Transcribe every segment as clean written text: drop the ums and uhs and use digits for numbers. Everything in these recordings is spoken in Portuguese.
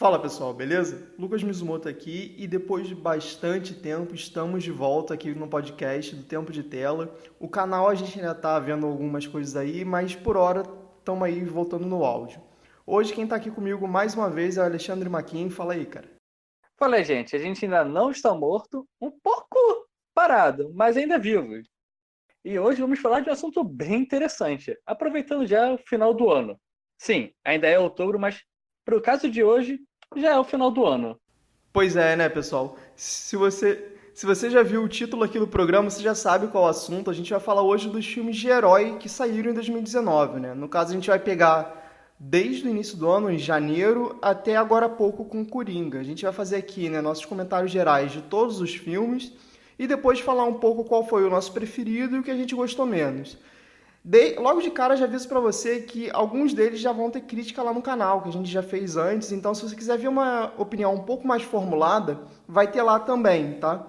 Fala pessoal, beleza? Lucas Mizumoto aqui e depois de bastante tempo estamos de volta aqui no podcast do Tempo de Tela. O canal a gente ainda tá vendo algumas coisas aí, mas por hora estamos aí voltando no áudio. Hoje quem tá aqui comigo mais uma vez é o Alexandre Maquin. Fala aí, cara. Falei, gente, a gente ainda não está morto, um pouco parado, mas ainda vivo. E hoje vamos falar de um assunto bem interessante, aproveitando já o final do ano. Sim, ainda é outubro, mas para o caso de hoje, já é o final do ano. Pois é, né, pessoal? Se você já viu o título aqui do programa, você já sabe qual é o assunto. A gente vai falar hoje dos filmes de herói que saíram em 2019, né? No caso, a gente vai pegar desde o início do ano, em janeiro, até agora há pouco com Coringa. A gente vai fazer aqui, né, nossos comentários gerais de todos os filmes e depois falar um pouco qual foi o nosso preferido e o que a gente gostou menos. Logo de cara já aviso pra você que alguns deles já vão ter crítica lá no canal, que a gente já fez antes, então se você quiser ver uma opinião um pouco mais formulada, vai ter lá também, tá?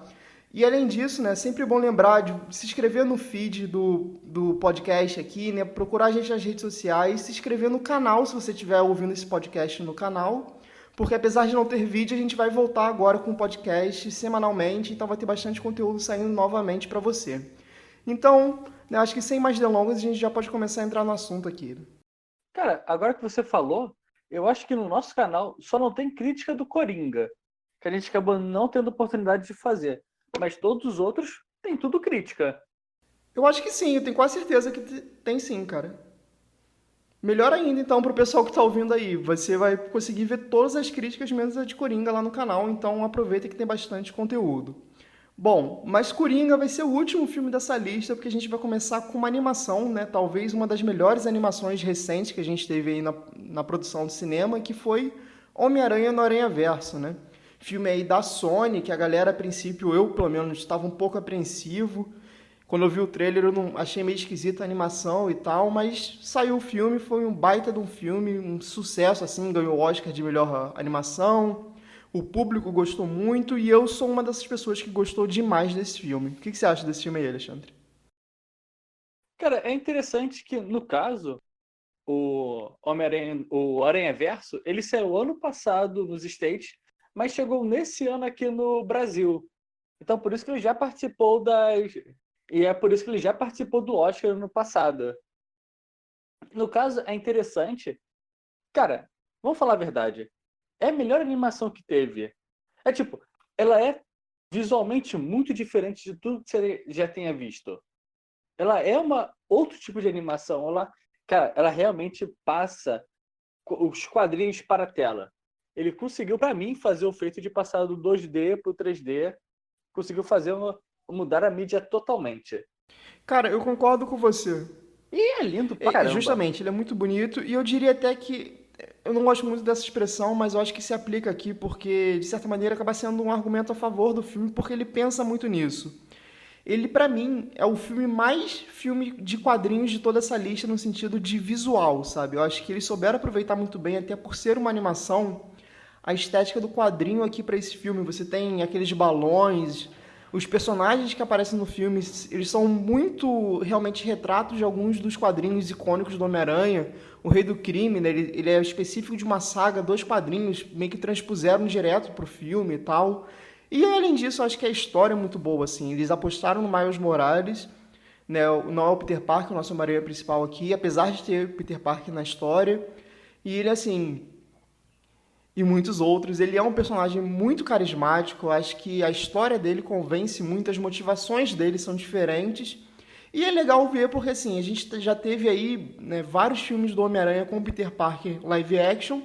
E além disso, né, sempre bom lembrar de se inscrever no feed do podcast aqui, né, procurar a gente nas redes sociais, se inscrever no canal se você estiver ouvindo esse podcast no canal, porque apesar de não ter vídeo, a gente vai voltar agora com o podcast semanalmente, então vai ter bastante conteúdo saindo novamente para você. Então, né, acho que sem mais delongas, a gente já pode começar a entrar no assunto aqui. Cara, agora que você falou, eu acho que no nosso canal só não tem crítica do Coringa, que a gente acabou não tendo oportunidade de fazer. Mas todos os outros têm tudo crítica. Eu acho que sim, eu tenho quase certeza que tem sim, cara. Melhor ainda, então, pro pessoal que tá ouvindo aí. Você vai conseguir ver todas as críticas, menos a de Coringa, lá no canal, então aproveita que tem bastante conteúdo. Bom, mas Coringa vai ser o último filme dessa lista, porque a gente vai começar com uma animação, né? Talvez uma das melhores animações recentes que a gente teve aí na produção do cinema, que foi Homem-Aranha no Aranha-Verso, né? Filme aí da Sony, que a galera, a princípio, eu pelo menos, estava um pouco apreensivo. Quando eu vi o trailer, eu não achei meio esquisita a animação e tal, mas saiu o filme, foi um baita de um filme, um sucesso, assim, ganhou o Oscar de melhor animação. O público gostou muito e eu sou uma dessas pessoas que gostou demais desse filme. O que você acha desse filme aí, Alexandre? Cara, é interessante que, no caso, o Aranha-Verso, ele saiu ano passado nos States, mas chegou nesse ano aqui no Brasil. Então, por isso que ele já participou das. E é por isso que ele já participou do Oscar no passado. No caso, é interessante. Cara, vamos falar a verdade. É a melhor animação que teve. É tipo, ela é visualmente muito diferente de tudo que você já tenha visto. Ela é uma outro tipo de animação. Cara, ela realmente passa os quadrinhos para a tela. Ele conseguiu, para mim, fazer o feito de passar do 2D para o 3D. Conseguiu mudar a mídia totalmente. Cara, eu concordo com você. E é lindo pra caramba. Justamente, ele é muito bonito e eu diria até que eu não gosto muito dessa expressão, mas eu acho que se aplica aqui porque, de certa maneira, acaba sendo um argumento a favor do filme porque ele pensa muito nisso. Ele, pra mim, é o filme mais filme de quadrinhos de toda essa lista no sentido de visual, sabe? Eu acho que eles souberam aproveitar muito bem, até por ser uma animação, a estética do quadrinho aqui pra esse filme. Você tem aqueles balões, os personagens que aparecem no filme, eles são muito realmente retratos de alguns dos quadrinhos icônicos do Homem-Aranha. O Rei do Crime, né? Ele é específico de uma saga, dois quadrinhos, meio que transpuseram direto pro filme e tal. E além disso, eu acho que a história é muito boa, assim. Eles apostaram no Miles Morales, né? Não é o Peter Parker, o nosso Homem-Aranha principal aqui, apesar de ter o Peter Parker na história. E ele, assim, e muitos outros. Ele é um personagem muito carismático. Eu acho que a história dele convence muito, as motivações dele são diferentes. E é legal ver porque assim, a gente já teve aí, né, vários filmes do Homem-Aranha com o Peter Parker live action.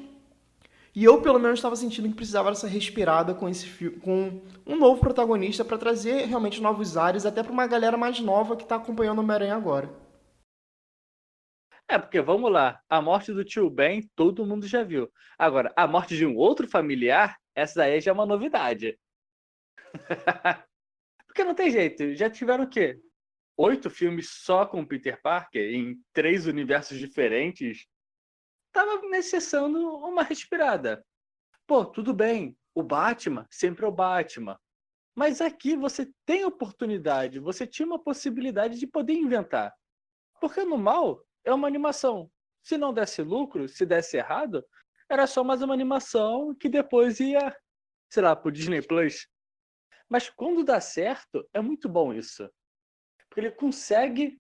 E eu pelo menos estava sentindo que precisava dessa respirada com esse filme, com um novo protagonista para trazer realmente novos ares, até para uma galera mais nova que está acompanhando o Homem-Aranha agora. É, porque vamos lá, a morte do tio Ben, todo mundo já viu. Agora, a morte de um outro familiar, essa daí já é uma novidade. Porque não tem jeito, já tiveram o quê? 8 filmes só com Peter Parker, em 3 universos diferentes? Tava necessitando uma respirada. Pô, tudo bem, o Batman sempre é o Batman. Mas aqui você tem oportunidade, você tinha uma possibilidade de poder inventar. Porque no mal é uma animação. Se não desse lucro, se desse errado, era só mais uma animação que depois ia, sei lá, pro Disney Plus. Mas quando dá certo, é muito bom isso. Porque ele consegue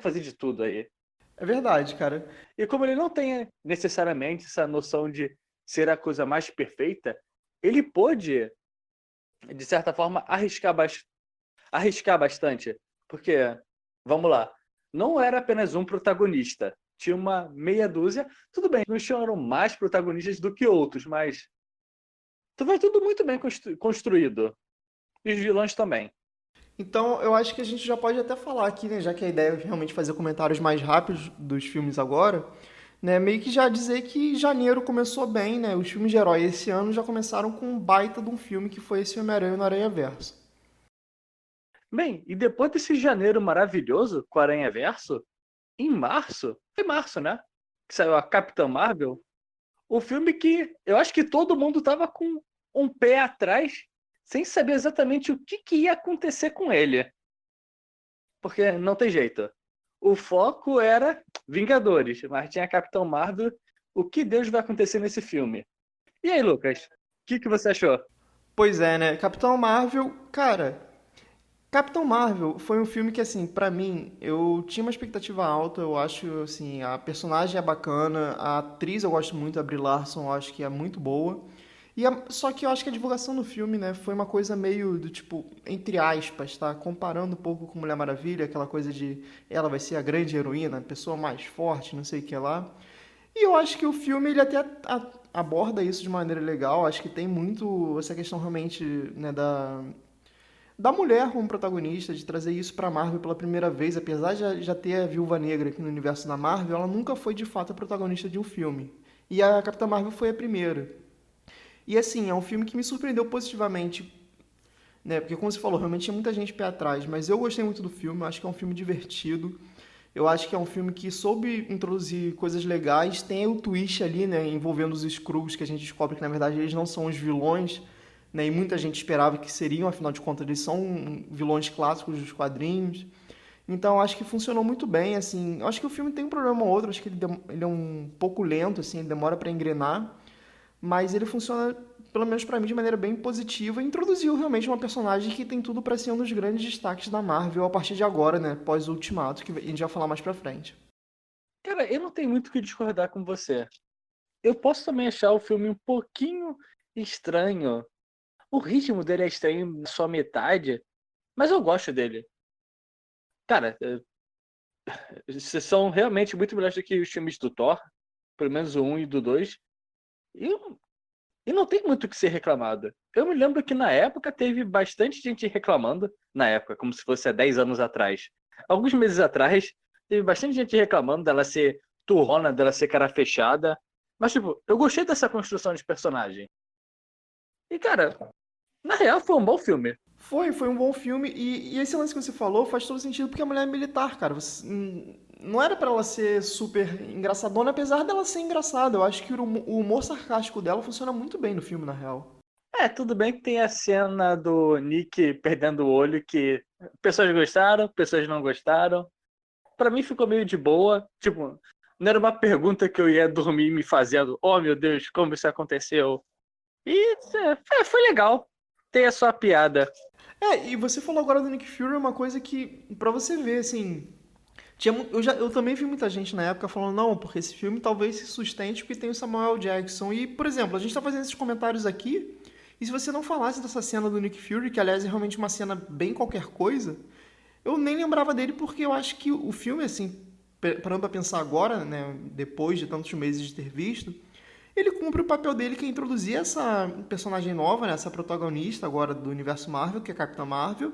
fazer de tudo aí. É verdade, cara. E como ele não tem necessariamente essa noção de ser a coisa mais perfeita, ele pôde, de certa forma, arriscar bastante. Porque, vamos lá, não era apenas um protagonista. Tinha uma meia dúzia. Tudo bem, uns tinham mais protagonistas do que outros, mas vai tudo muito bem construído. E os vilões também. Então, eu acho que a gente já pode até falar aqui, né, já que a ideia é realmente fazer comentários mais rápidos dos filmes agora, né, meio que já dizer que janeiro começou bem, né, os filmes de herói esse ano já começaram com um baita de um filme que foi esse Homem-Aranha no Aranha-Verso. Bem, e depois desse janeiro maravilhoso com o Aranha Verso, em março, foi março, né? Que saiu a Capitã Marvel, o filme que eu acho que todo mundo tava com um pé atrás, sem saber exatamente o que ia acontecer com ele. Porque não tem jeito. O foco era Vingadores, mas tinha a Capitã Marvel. O que Deus vai acontecer nesse filme? E aí, Lucas? O que você achou? Pois é, né, Capitão Marvel, cara, Capitão Marvel foi um filme que, assim, pra mim, eu tinha uma expectativa alta, eu acho, assim, a personagem é bacana, a atriz eu gosto muito, a Brie Larson, eu acho que é muito boa. Só que eu acho que a divulgação do filme, né, foi uma coisa meio do tipo, entre aspas, tá? Comparando um pouco com Mulher Maravilha, aquela coisa de ela vai ser a grande heroína, a pessoa mais forte, não sei o que lá. E eu acho que o filme ele até aborda isso de maneira legal. Acho que tem muito essa questão realmente, né, da mulher como protagonista, de trazer isso pra Marvel pela primeira vez, apesar de já ter a Viúva Negra aqui no universo da Marvel, ela nunca foi de fato a protagonista de um filme. E a Capitã Marvel foi a primeira. E assim, é um filme que me surpreendeu positivamente, né? Porque como você falou, realmente tinha muita gente pé atrás, mas eu gostei muito do filme, eu acho que é um filme divertido. Eu acho que é um filme que soube introduzir coisas legais, tem o twist ali, né, envolvendo os Skrulls, que a gente descobre que na verdade eles não são os vilões, né? E muita gente esperava que seriam, afinal de contas, eles são vilões clássicos dos quadrinhos. Então, eu acho que funcionou muito bem, assim. Eu acho que o filme tem um problema ou outro, acho que ele é um pouco lento, assim, ele demora para engrenar, mas ele funciona, pelo menos pra mim, de maneira bem positiva e introduziu realmente uma personagem que tem tudo pra ser um dos grandes destaques da Marvel a partir de agora, né, pós o Ultimato, que a gente vai falar mais pra frente. Cara, eu não tenho muito o que discordar com você. Eu posso também achar o filme um pouquinho estranho. O ritmo dele é estranho na sua metade, mas eu gosto dele. Cara, esses são realmente muito melhores do que os filmes do Thor, pelo menos o 1 e do 2. E, e não tem muito o que ser reclamado. Eu me lembro que na época teve bastante gente reclamando, na época, como se fosse há 10 anos atrás. Alguns meses atrás, teve bastante gente reclamando dela ser turrona, dela ser cara fechada. Mas, tipo, eu gostei dessa construção de personagem. E, cara, na real foi um bom filme. Foi um bom filme e esse lance que você falou faz todo sentido porque a mulher é militar, cara. Não era pra ela ser super engraçadona, apesar dela ser engraçada. Eu acho que o humor sarcástico dela funciona muito bem no filme, na real. É, tudo bem que tem a cena do Nick perdendo o olho que pessoas gostaram, pessoas não gostaram. Pra mim ficou meio de boa. Tipo, não era uma pergunta que eu ia dormir me fazendo. Oh, meu Deus, como isso aconteceu? E foi legal. Tem a sua piada. E você falou agora do Nick Fury, uma coisa que, pra você ver, assim, eu também vi muita gente na época falando, não, porque esse filme talvez se sustente porque tem o Samuel Jackson. E, por exemplo, a gente tá fazendo esses comentários aqui, e se você não falasse dessa cena do Nick Fury, que aliás é realmente uma cena bem qualquer coisa, eu nem lembrava dele porque eu acho que o filme, assim, parando pra pensar agora, né, depois de tantos meses de ter visto, ele cumpre o papel dele que é introduzir essa personagem nova, né, essa protagonista agora do universo Marvel, que é a Capitã Marvel,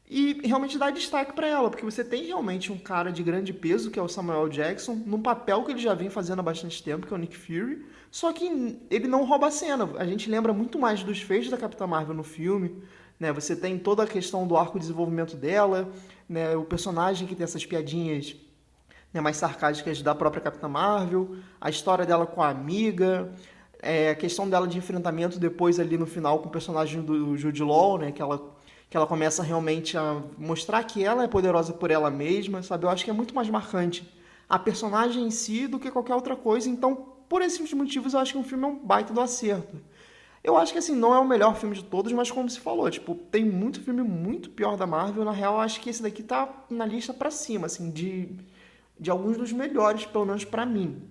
e realmente dá destaque pra ela, porque você tem realmente um cara de grande peso, que é o Samuel Jackson, num papel que ele já vem fazendo há bastante tempo, que é o Nick Fury, só que ele não rouba a cena. A gente lembra muito mais dos feitos da Capitã Marvel no filme, né? Você tem toda a questão do arco de desenvolvimento dela, né? O personagem que tem essas piadinhas, né, mais sarcásticas da própria Capitã Marvel, a história dela com a amiga, a questão dela de enfrentamento depois ali no final com o personagem do Jude Law, né, que ela começa realmente a mostrar que ela é poderosa por ela mesma, sabe? Eu acho que é muito mais marcante a personagem em si do que qualquer outra coisa, então por esses motivos, eu acho que o filme é um baita do acerto. Eu acho que, assim, não é o melhor filme de todos, mas como se falou, tipo, tem muito filme muito pior da Marvel. Na real, eu acho que esse daqui tá na lista pra cima, assim, de alguns dos melhores, pelo menos pra mim.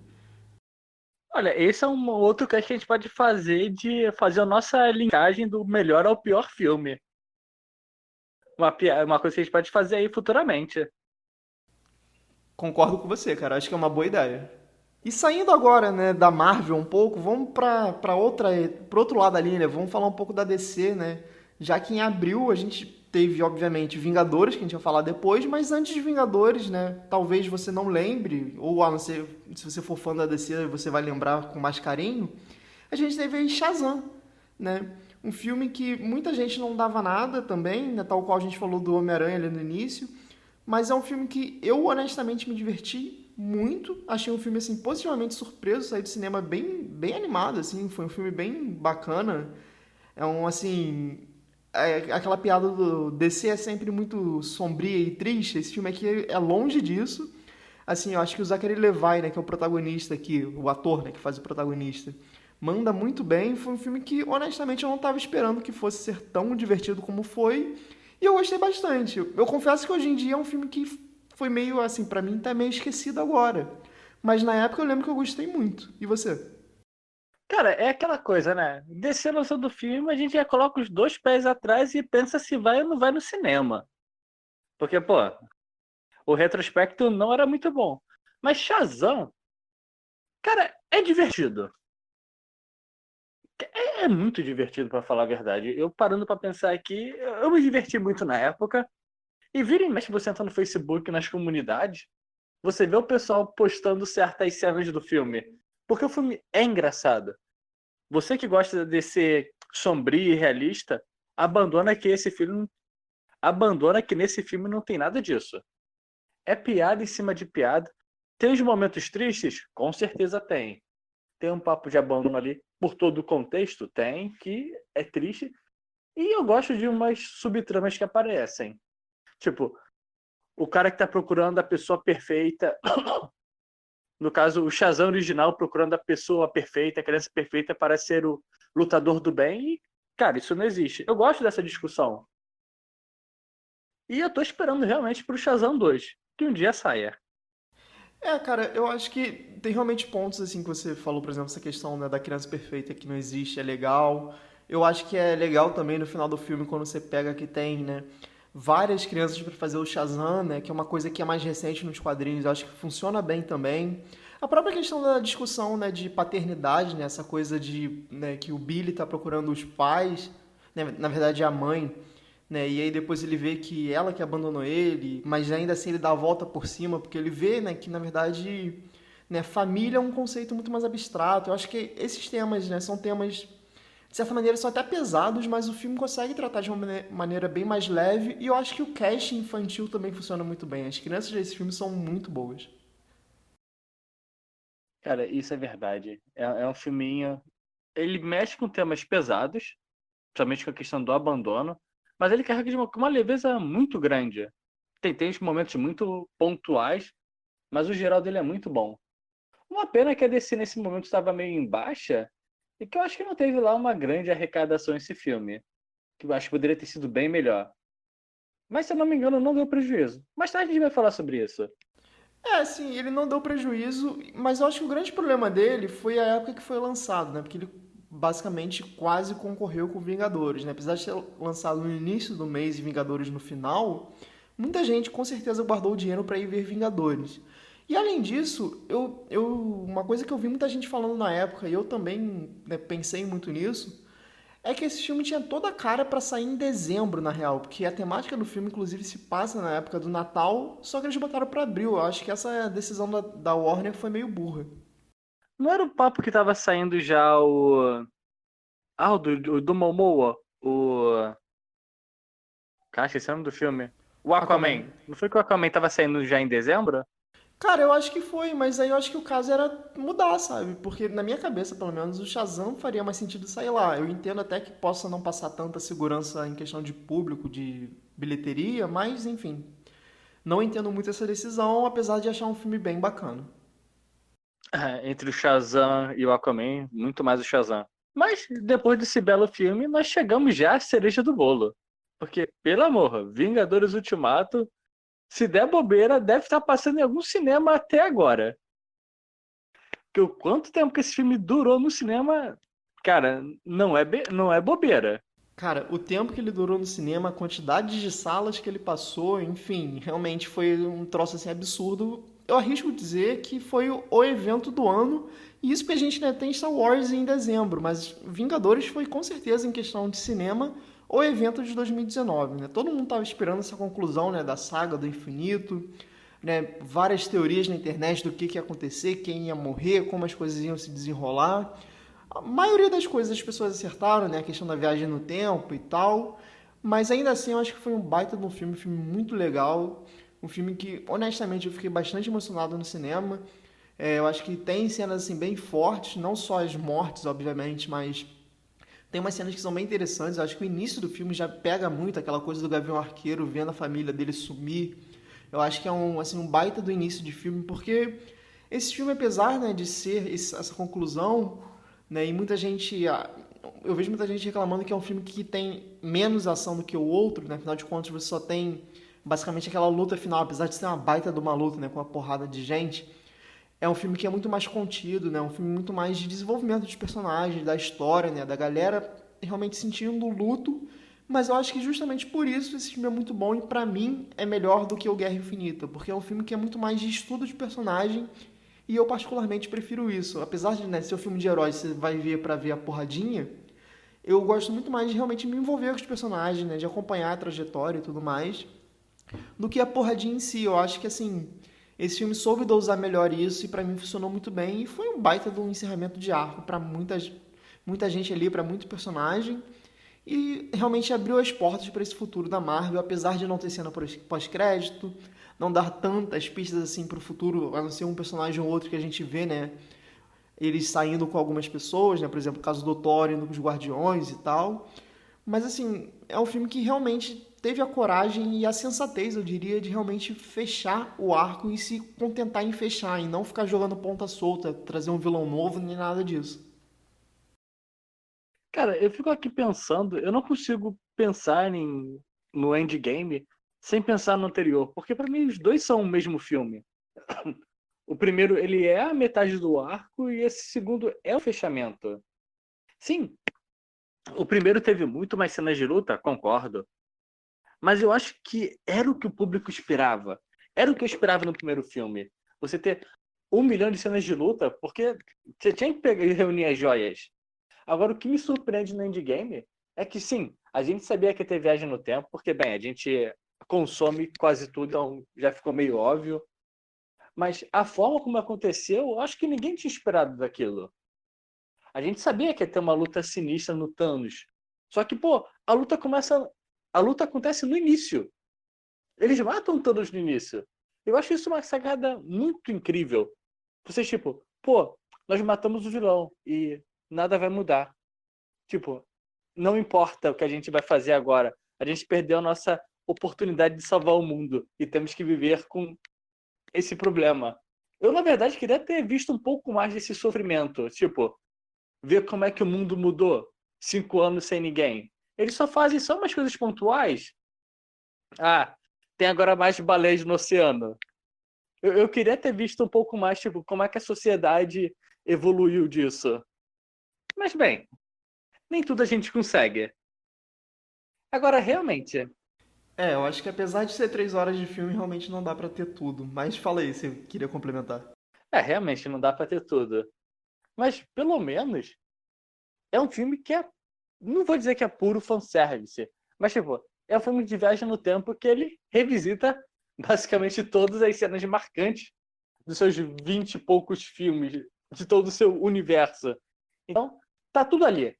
Olha, esse é um outro que a gente pode fazer de fazer a nossa linkagem do melhor ao pior filme. Uma coisa que a gente pode fazer aí futuramente. Concordo com você, cara. Acho que é uma boa ideia. E saindo agora, né, da Marvel um pouco, vamos para outro lado ali, né? Vamos falar um pouco da DC, né? Já que em abril a gente teve, obviamente, Vingadores, que a gente vai falar depois, mas antes de Vingadores, né? Talvez você não lembre, ou a não ser, se você for fã da DC, você vai lembrar com mais carinho. A gente teve aí Shazam, né? Um filme que muita gente não dava nada também, né? Tal qual a gente falou do Homem-Aranha ali no início. Mas é um filme que eu honestamente me diverti muito. Achei um filme assim positivamente surpreso, saí do cinema bem animado assim, foi um filme bem bacana. É um assim, aquela piada do DC é sempre muito sombria e triste. Esse filme aqui é longe disso. Assim, eu acho que o Zachary Levi, né, que é o protagonista aqui, o ator, né, que faz o protagonista, manda muito bem. Foi um filme que, honestamente, eu não estava esperando que fosse ser tão divertido como foi. E eu gostei bastante. Eu confesso que hoje em dia é um filme que foi meio, assim, pra mim tá meio esquecido agora. Mas na época eu lembro que eu gostei muito. E você? Cara, é aquela coisa, né? Descer lançando do filme, a gente já coloca os dois pés atrás e pensa se vai ou não vai no cinema. Porque, pô, o retrospecto não era muito bom. Mas Shazam, cara, é divertido. É muito divertido, pra falar a verdade. Eu parando pra pensar aqui, eu me diverti muito na época. E vira e mexe, você entra no Facebook, nas comunidades, você vê o pessoal postando certas cenas do filme. Porque o filme é engraçado. Você que gosta de ser sombrio e realista, abandona que esse filme, abandona que nesse filme não tem nada disso. É piada em cima de piada. Tem os momentos tristes? Com certeza tem. Tem um papo de abandono ali por todo o contexto? Tem, que é triste. E eu gosto de umas subtramas que aparecem. Tipo, o cara que tá procurando a pessoa perfeita. No caso, o Shazam original procurando a pessoa perfeita, a criança perfeita para ser o lutador do bem. E, cara, isso não existe. Eu gosto dessa discussão. E eu tô esperando realmente pro Shazam 2, que um dia saia. É, cara, eu acho que tem realmente pontos assim que você falou, por exemplo, essa questão, né, da criança perfeita que não existe, é legal. Eu acho que é legal também no final do filme quando você pega que tem, né, várias crianças para fazer o Shazam, né, que é uma coisa que é mais recente nos quadrinhos, eu acho que funciona bem também. A própria questão da discussão, né, de paternidade, né, essa coisa de, né, que o Billy tá procurando os pais, né, na verdade é a mãe, né? E aí depois ele vê que ela que abandonou ele, mas ainda assim ele dá a volta por cima, porque ele vê, né, que na verdade, né, família é um conceito muito mais abstrato. Eu acho que esses temas, né, são temas de certa maneira são até pesados, mas o filme consegue tratar de uma maneira bem mais leve, e eu acho que o cast infantil também funciona muito bem. As crianças desse filme são muito boas. Cara, isso é verdade. É um filminho. Ele mexe com temas pesados, principalmente com a questão do abandono, mas ele carrega de uma leveza muito grande. Tem momentos muito pontuais, mas o geral dele é muito bom. Uma pena que a DC nesse momento estava meio em baixa e que eu acho que não teve lá uma grande arrecadação esse filme, que eu acho que poderia ter sido bem melhor. Mas se eu não me engano, não deu prejuízo. Mais tarde a gente vai falar sobre isso. É, sim, ele não deu prejuízo, mas eu acho que o grande problema dele foi a época que foi lançado, né? Porque ele basicamente quase concorreu com Vingadores, né? Apesar de ter lançado no início do mês e Vingadores no final, muita gente com certeza guardou o dinheiro para ir ver Vingadores. E além disso, uma coisa que eu vi muita gente falando na época, e eu também, né, pensei muito nisso, é que esse filme tinha toda a cara pra sair em dezembro, na real, porque a temática do filme, inclusive, se passa na época do Natal, só que eles botaram pra abril. Eu acho que essa decisão da Warner foi meio burra. Não era o papo que tava saindo já o. Ah, o do Momoa. O. Cara, esqueci o nome do filme. O Aquaman. Aquaman. Não foi que o Aquaman tava saindo já em dezembro? Cara, eu acho que foi, mas aí eu acho que o caso era mudar, sabe? Porque na minha cabeça, pelo menos, o Shazam faria mais sentido sair lá. Eu entendo até que possa não passar tanta segurança em questão de público, de bilheteria, mas enfim. Não entendo muito essa decisão, apesar de achar um filme bem bacana. Entre o Shazam e o Aquaman, muito mais o Shazam. Mas depois desse belo filme, nós chegamos já à cereja do bolo. Porque, pelo amor, Vingadores Ultimato, se der bobeira, deve estar passando em algum cinema até agora. Porque o quanto tempo que esse filme durou no cinema, cara, não é bobeira. Cara, o tempo que ele durou no cinema, a quantidade de salas que ele passou, enfim, realmente foi um troço assim absurdo. Eu arrisco dizer que foi o evento do ano, e isso que a gente né, tem Star Wars em dezembro, mas Vingadores foi com certeza em questão de cinema o evento de 2019, né? Todo mundo estava esperando essa conclusão, né, da saga do infinito, né, várias teorias na internet do que ia acontecer, quem ia morrer, como as coisas iam se desenrolar. A maioria das coisas as pessoas acertaram, né? A questão da viagem no tempo e tal. Mas ainda assim, eu acho que foi um baita de um filme muito legal. Um filme que, honestamente, eu fiquei bastante emocionado no cinema. Eu acho que tem cenas assim bem fortes, não só as mortes, obviamente, mas tem umas cenas que são bem interessantes. Eu acho que o início do filme já pega muito aquela coisa do Gavião Arqueiro vendo a família dele sumir. Eu acho que é um baita do início de filme, porque esse filme, apesar né, de ser essa conclusão, né, e muita gente. Eu vejo muita gente reclamando que é um filme que tem menos ação do que o outro, né? Afinal de contas, você só tem basicamente aquela luta final, apesar de ser uma baita de uma luta, né, com uma porrada de gente. É um filme que é muito mais contido, né? Um filme muito mais de desenvolvimento dos personagens, da história, né? Da galera realmente sentindo o luto. Mas eu acho que justamente por isso esse filme é muito bom e pra mim é melhor do que o Guerra Infinita, porque é um filme que é muito mais de estudo de personagem e eu particularmente prefiro isso. Apesar de né, ser um filme de heróis, você vai ver pra ver a porradinha, eu gosto muito mais de realmente me envolver com os personagens, né? De acompanhar a trajetória e tudo mais do que a porradinha em si. Eu acho que assim, esse filme soube dosar melhor isso e pra mim funcionou muito bem e foi um baita de um encerramento de arco pra muita gente ali, pra muito personagem e realmente abriu as portas para esse futuro da Marvel, apesar de não ter cena pós-crédito, não dar tantas pistas assim pro futuro, a não ser um personagem ou outro que a gente vê, né? Eles saindo com algumas pessoas, né? Por exemplo, o caso do Thor indo com os Guardiões e tal. Mas assim, é um filme que realmente teve a coragem e a sensatez, eu diria, de realmente fechar o arco e se contentar em fechar, e não ficar jogando ponta solta, trazer um vilão novo, nem nada disso. Cara, eu fico aqui pensando, eu não consigo pensar no Endgame sem pensar no anterior, porque pra mim os dois são o mesmo filme. O primeiro, ele é a metade do arco e esse segundo é o fechamento. Sim, o primeiro teve muito mais cenas de luta, concordo. Mas eu acho que era o que o público esperava. Era o que eu esperava no primeiro filme. Você ter 1 milhão de cenas de luta, porque você tinha que reunir as joias. Agora, o que me surpreende no Endgame é que, sim, a gente sabia que ia ter viagem no tempo, porque, bem, a gente consome quase tudo, então já ficou meio óbvio. Mas a forma como aconteceu, eu acho que ninguém tinha esperado daquilo. A gente sabia que ia ter uma luta sinistra no Thanos. Só que, pô, a luta acontece no início. Eles matam Thanos no início. Eu acho isso uma sacada muito incrível. Vocês, tipo, pô, nós matamos o vilão e nada vai mudar. Tipo, não importa o que a gente vai fazer agora. A gente perdeu a nossa oportunidade de salvar o mundo e temos que viver com esse problema. Eu, na verdade, queria ter visto um pouco mais desse sofrimento. Tipo, ver como é que o mundo mudou. 5 anos sem ninguém. Eles só fazem só umas coisas pontuais. Ah, tem agora mais baleias no oceano. Eu queria ter visto um pouco mais, tipo, como é que a sociedade evoluiu disso. Mas, bem, nem tudo a gente consegue. Agora, realmente, Eu acho que apesar de ser 3 horas de filme, realmente não dá pra ter tudo. Mas fala aí, você queria complementar. realmente não dá pra ter tudo. Mas, pelo menos, é um filme que é. Não vou dizer que é puro fanservice, mas, tipo, é um filme de viagem no tempo que ele revisita basicamente todas as cenas marcantes dos seus 20 e poucos filmes, de todo o seu universo. Então, tá tudo ali.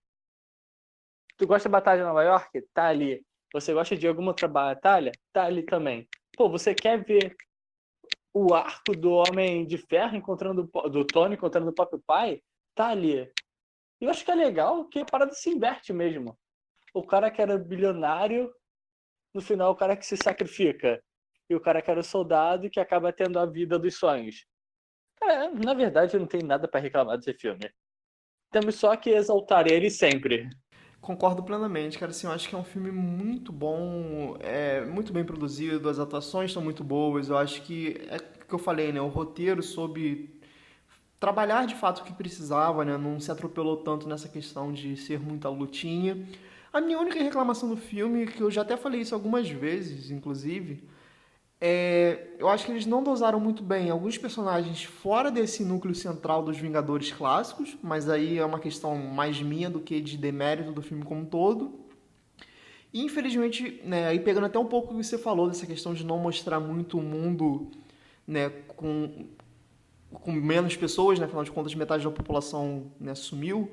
Tu gosta da Batalha de Nova York? Tá ali. Você gosta de alguma outra batalha? Tá ali também. Pô, você quer ver o arco do Homem de Ferro encontrando do Tony encontrando o próprio pai? Tá ali. E eu acho que é legal que a parada se inverte mesmo. O cara que era bilionário, no final o cara que se sacrifica. E o cara que era soldado que acaba tendo a vida dos sonhos. Cara, Na verdade, eu não tenho nada pra reclamar desse filme. Temos só que exaltar ele sempre. Concordo plenamente, cara. Assim, eu acho que é um filme muito bom, muito bem produzido, as atuações estão muito boas. Eu acho que é o que eu falei, né? O roteiro soube trabalhar de fato o que precisava, né? Não se atropelou tanto nessa questão de ser muita lutinha. A minha única reclamação do filme, que eu já até falei isso algumas vezes, inclusive, eu acho que eles não dosaram muito bem alguns personagens fora desse núcleo central dos Vingadores clássicos, mas aí é uma questão mais minha do que de demérito do filme como um todo. E infelizmente, né, aí pegando até um pouco o que você falou dessa questão de não mostrar muito o mundo, né, com menos pessoas, né, afinal de contas metade da população, né, sumiu.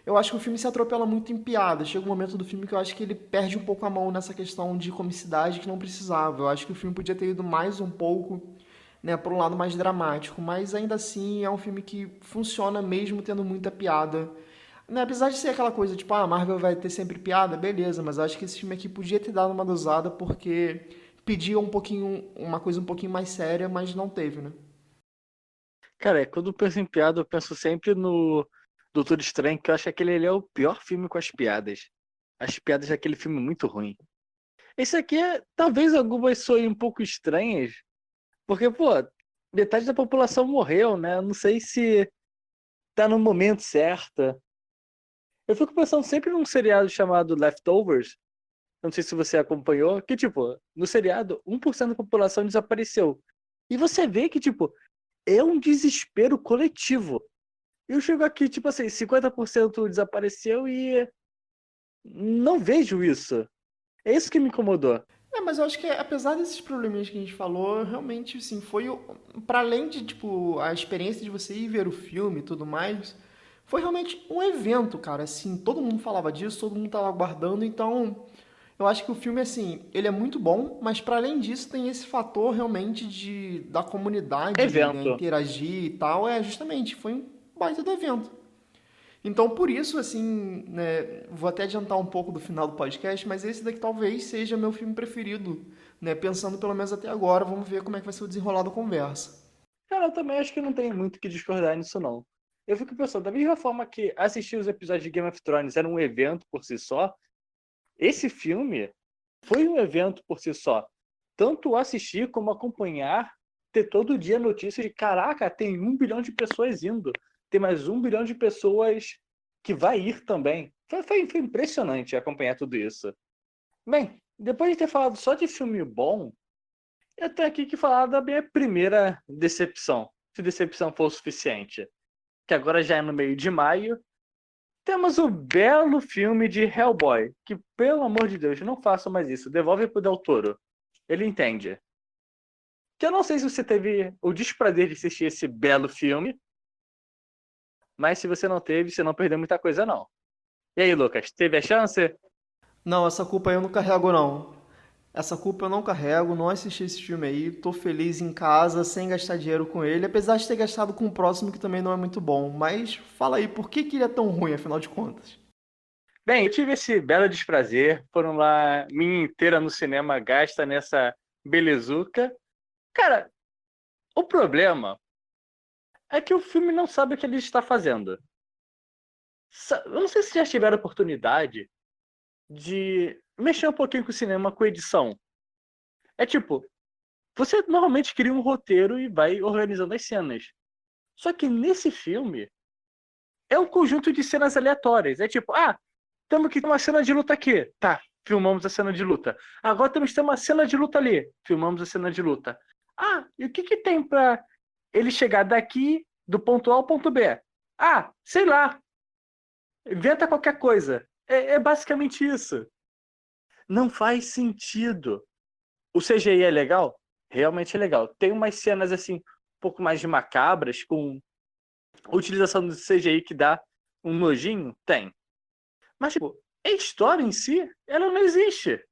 Eu acho que o filme se atropela muito em piada. Chega um momento do filme que eu acho que ele perde um pouco a mão nessa questão de comicidade que não precisava. Eu acho que o filme podia ter ido mais um pouco, né, para um lado mais dramático, mas ainda assim é um filme que funciona mesmo tendo muita piada. Né, apesar de ser aquela coisa tipo, a Marvel vai ter sempre piada, beleza, mas eu acho que esse filme aqui podia ter dado uma dosada porque pedia um pouquinho, uma coisa um pouquinho mais séria, mas não teve, né? Cara, quando eu penso em piada, eu penso sempre no Doutor Estranho, que eu acho que aquele ali é o pior filme com as piadas. As piadas daquele filme muito ruim. Esse aqui talvez algumas soem um pouco estranhas, porque, pô, metade da população morreu, né? Não sei se tá no momento certo. Eu fico pensando sempre num seriado chamado Leftovers, não sei se você acompanhou, que, tipo, no seriado, 1% da população desapareceu. E você vê que, tipo, é um desespero coletivo. Eu chego aqui, tipo assim, 50% desapareceu e não vejo isso. É isso que me incomodou. Mas eu acho que apesar desses probleminhas que a gente falou, realmente, assim, foi para além de, tipo, a experiência de você ir ver o filme e tudo mais, foi realmente um evento, cara, assim, todo mundo falava disso, todo mundo tava aguardando, então eu acho que o filme, assim, ele é muito bom, mas para além disso tem esse fator realmente da comunidade, né, Evento. interagir e tal, justamente, foi um baita do evento. Então, por isso, assim, né, vou até adiantar um pouco do final do podcast, mas esse daqui talvez seja meu filme preferido, né? Pensando pelo menos até agora, vamos ver como é que vai ser o desenrolar da conversa. Cara, eu também acho que não tem muito o que discordar nisso, não. Eu fico pensando, da mesma forma que assistir os episódios de Game of Thrones era um evento por si só, esse filme foi um evento por si só. Tanto assistir como acompanhar, ter todo dia notícia de caraca, tem 1 bilhão de pessoas indo. Tem mais 1 bilhão de pessoas que vai ir também. Foi impressionante acompanhar tudo isso. Bem, depois de ter falado só de filme bom, eu tenho aqui que falar da minha primeira decepção. Se decepção for o suficiente. Que agora já é no meio de maio, temos o belo filme de Hellboy, que, pelo amor de Deus, não faça mais isso. Devolve pro Del Toro. Ele entende. Que eu não sei se você teve o desprazer de assistir esse belo filme, mas se você não teve, você não perdeu muita coisa, não. E aí, Lucas, teve a chance? Não, essa culpa eu não carrego, não. Essa culpa eu não carrego, não assisti esse filme aí, tô feliz em casa, sem gastar dinheiro com ele, apesar de ter gastado com o próximo que também não é muito bom. Mas fala aí, por que ele é tão ruim, afinal de contas? Bem, eu tive esse belo desprazer. Foram lá, minha inteira no cinema gasta nessa belezuca. Cara, o problema é que o filme não sabe o que ele está fazendo. Eu não sei se já tiveram a oportunidade de mexer um pouquinho com o cinema com edição. É tipo, você normalmente cria um roteiro e vai organizando as cenas. Só que nesse filme é um conjunto de cenas aleatórias. É tipo, temos que ter uma cena de luta aqui. Tá, filmamos a cena de luta. Agora temos que ter uma cena de luta ali. Filmamos a cena de luta. E o que que tem pra ele chegar daqui do ponto A ao ponto B? Sei lá. Inventa qualquer coisa. É basicamente isso. Não faz sentido. O CGI é legal? Realmente é legal. Tem umas cenas assim, um pouco mais de macabras, com utilização do CGI que dá um nojinho? Tem. Mas, tipo, a história em si, ela não existe.